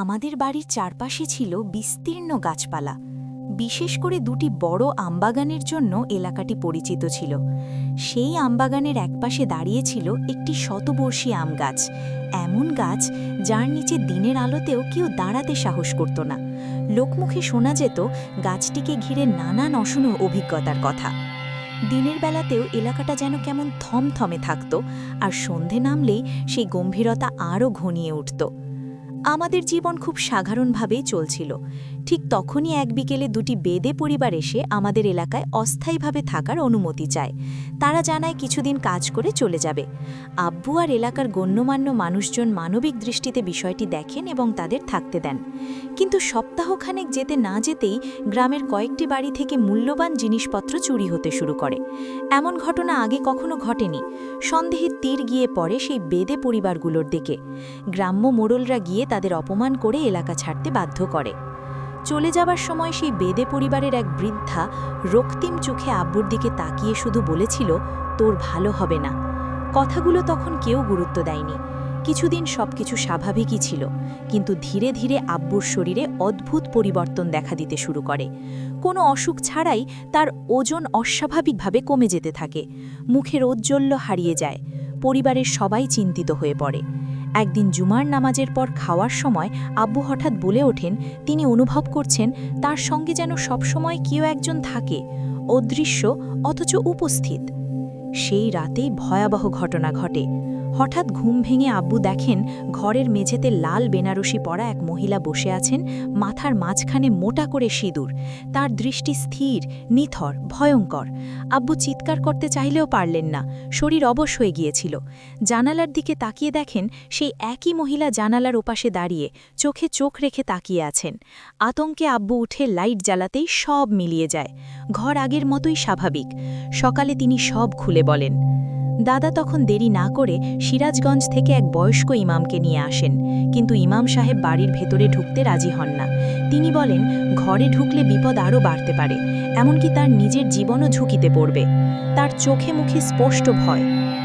আমাদের বাড়ির চারপাশে ছিল বিস্তীর্ণ গাছপালা। বিশেষ করে দুটি বড় আমবাগানের জন্য এলাকাটি পরিচিত ছিল। সেই আমবাগানের একপাশে দাঁড়িয়েছিল একটি শতবর্ষী আম গাছ, এমন গাছ যার নিচে দিনের আলোতেও কেউ দাঁড়াতে সাহস করত না। লোকমুখে শোনা যেত গাছটিকে ঘিরে নানান অশুভ অভিজ্ঞতার কথা। দিনের বেলাতেও এলাকাটা যেন কেমন থমথমে থাকত, আর সন্ধে নামলেই সেই গম্ভীরতা আরও ঘনিয়ে উঠত। আমাদের জীবন খুব সাধারণভাবেই চলছিল। ঠিক তখনই এক বিকেলে দুটি বেদে পরিবার এসে আমাদের এলাকায় অস্থায়ীভাবে থাকার অনুমতি চায়। তারা জানায় কিছুদিন কাজ করে চলে যাবে। আব্বু আর এলাকার গণ্যমান্য মানুষজন মানবিক দৃষ্টিতে বিষয়টি দেখেন এবং তাদের থাকতে দেন। কিন্তু সপ্তাহখানেক যেতে না যেতেই গ্রামের কয়েকটি বাড়ি থেকে মূল্যবান জিনিসপত্র চুরি হতে শুরু করে। এমন ঘটনা আগে কখনো ঘটেনি। সন্দেহের তীর গিয়ে পড়ে সেই বেদে পরিবারগুলোর দিকে। গ্রাম্য মোড়লরা গিয়ে তাদের অপমান করে এলাকা ছাড়তে বাধ্য করে। চলে যাবার সময় সেই বেদে পরিবারের এক বৃদ্ধা রক্তিম চোখে আব্বুর দিকে তাকিয়ে শুধু বলেছিল, তোর ভালো হবে না। কথাগুলো তখন কেউ গুরুত্ব দেয়নি। কিছুদিন সবকিছু স্বাভাবিকই ছিল, কিন্তু ধীরে ধীরে আব্বুর শরীরে অদ্ভুত পরিবর্তন দেখা দিতে শুরু করে। কোনো অসুখ ছাড়াই তার ওজন অস্বাভাবিকভাবে কমে যেতে থাকে। মুখের ঔজ্জ্বল্য হারিয়ে যায়। পরিবারের সবাই চিন্তিত হয়ে পড়ে। একদিন জুমার নামাজের পর খাওয়ার সময় আব্বু হঠাৎ বলে ওঠেন তিনি অনুভব করছেন তার সঙ্গে যেন সবসময় কেউ একজন থাকে, অদৃশ্য অথচ উপস্থিত। সেই রাতেই ভয়াবহ ঘটনা ঘটে। হঠাৎ ঘুম ভেঙে আব্বু দেখেন ঘরের মেঝেতে লাল বেনারসি পরা এক মহিলা বসে আছেন, মাথার মাঝখানে মোটা করে সিঁদুর। তার দৃষ্টি স্থির, নিথর, ভয়ঙ্কর। আব্বু চিৎকার করতে চাইলেও পারলেন না, শরীর অবশ হয়ে গিয়েছিল। জানালার দিকে তাকিয়ে দেখেন সেই একই মহিলা জানালার ওপাশে দাঁড়িয়ে চোখে চোখ রেখে তাকিয়ে আছেন। আতঙ্কে আব্বু উঠে লাইট জ্বালাতেই সব মিলিয়ে যায়। ঘর আগের মতোই স্বাভাবিক। সকালে তিনি সব খুলে বলেন। দাদা তখন দেরি না করে সিরাজগঞ্জ থেকে এক বয়স্ক ইমামকে নিয়ে আসেন, কিন্তু ইমাম সাহেব বাড়ির ভেতরে ঢুকতে রাজি হন না। তিনি বলেন ঘরে ঢুকলে বিপদ আরও বাড়তে পারে, এমনকি তার নিজের জীবনও ঝুঁকিতে পড়বে। তার চোখে মুখে স্পষ্ট ভয়।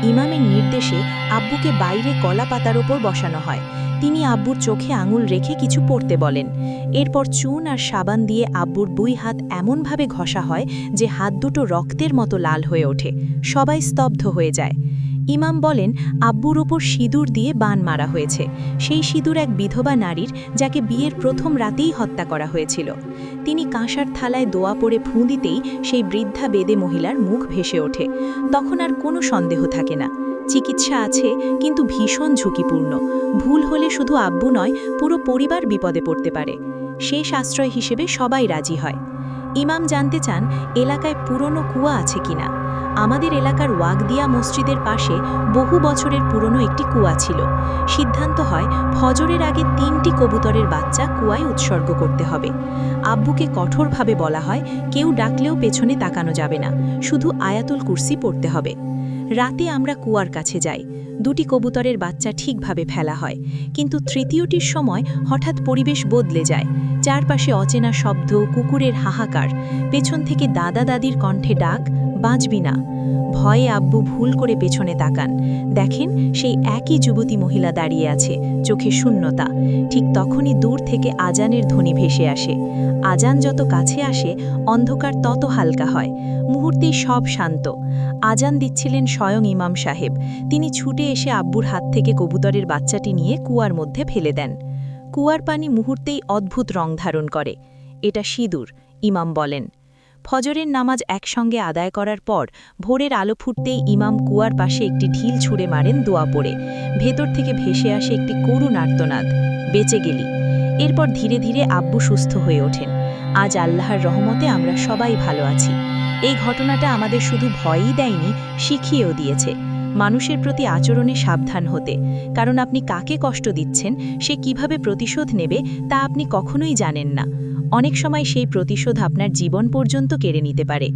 ইমামের নির্দেশে আব্বুকে বাইরে কলা পাতার ওপর বসানো হয়। তিনি আব্বুর চোখে আঙুল রেখে কিছু পড়তে বলেন। এরপর চুন আর সাবান দিয়ে আব্বুর 2 হাত এমনভাবে ঘষা হয় যে হাত দুটো রক্তের মতো লাল হয়ে ওঠে। সবাই স্তব্ধ হয়ে যায়। ইমাম বলেন আব্বুর ওপর সিঁদুর দিয়ে বান মারা হয়েছে। সেই সিঁদুর এক বিধবা নারীর, যাকে বিয়ের প্রথম রাতেই হত্যা করা হয়েছিল। তিনি কাঁসার থালায় দোয়া পড়ে ফুঁ দিতেই সেই বৃদ্ধা বেদে মহিলার মুখ ভেসে ওঠে। তখন আর কোনো সন্দেহ থাকে না। চিকিৎসা আছে, কিন্তু ভীষণ ঝুঁকিপূর্ণ। ভুল হলে শুধু আব্বু নয়, পুরো পরিবার বিপদে পড়তে পারে। শেষ আশ্রয় হিসেবে সবাই রাজি হয়। ইমাম জানতে চান এলাকায় পুরনো কুয়া আছে কিনা। আমাদের এলাকার ওয়াগদিয়া মসজিদের পাশে বহু বছরের পুরনো একটি কুয়া ছিল। সিদ্ধান্ত হয় ফজরের আগে 3টি কবুতরের বাচ্চা কুয়ায় উৎসর্গ করতে হবে। আব্বুকে কঠোরভাবে বলা হয় কেউ ডাকলেও পেছনে তাকানো যাবে না, শুধু আয়াতুল কুরসি পড়তে হবে। রাতে আমরা কুয়ার কাছে যাই। 2টি কবুতরের বাচ্চা ঠিকভাবে ফেলা হয়, কিন্তু তৃতীয়টির সময় হঠাৎ পরিবেশ বদলে যায়। চারপাশে অচেনা শব্দ, কুকুরের হাহাকার, পেছন থেকে দাদা দাদির কণ্ঠে ডাক, বাঁচবি না। ভয়ে আব্বু ভুল করে পেছনে তাকান। দেখেন সেই একই যুবতী মহিলা দাঁড়িয়ে আছে, চোখে শূন্যতা। ঠিক তখনই দূর থেকে আজানের ধ্বনি ভেসে আসে। আজান যত কাছে আসে অন্ধকার তত হালকা হয়। মুহূর্তেই সব শান্ত। আজান দিচ্ছিলেন স্বয়ং ইমাম সাহেব। তিনি ছুটে এসে আব্বুর হাত থেকে কবুতরের বাচ্চাটি নিয়ে কুয়ার মধ্যে ফেলে দেন। কুয়ার পানি মুহূর্তেই অদ্ভুত রং ধারণ করে। এটা সিঁদুর, ইমাম বলেন। ফজরের নামাজ একসঙ্গে আদায় করার পর ভোরের আলো ফুটতেই ইমাম কুয়ার পাশে একটি ঢিল ছুঁড়ে মারেন দোয়া পড়ে। ভেতর থেকে ভেসে আসে একটি করুণ আর্তনাদ, বেঁচে গেলি। এরপর ধীরে ধীরে আব্বু সুস্থ হয়ে ওঠেন। আজ আল্লাহর রহমতে আমরা সবাই ভালো আছি। এই ঘটনাটা আমাদের শুধু ভয়ই দেয়নি, শিখিয়েও দিয়েছে মানুষের প্রতি আচরণে সাবধান হতে। কারণ আপনি কাকে কষ্ট দিচ্ছেন, সে কিভাবে প্রতিশোধ নেবে তা আপনি কখনোই জানেন না। অনেক সময় সেই প্রতিশোধ আপনার জীবন পর্যন্ত কেড়ে নিতে পারে।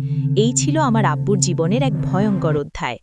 এই ছিল আমার আব্বুর জীবনের এক ভয়ঙ্কর অধ্যায়।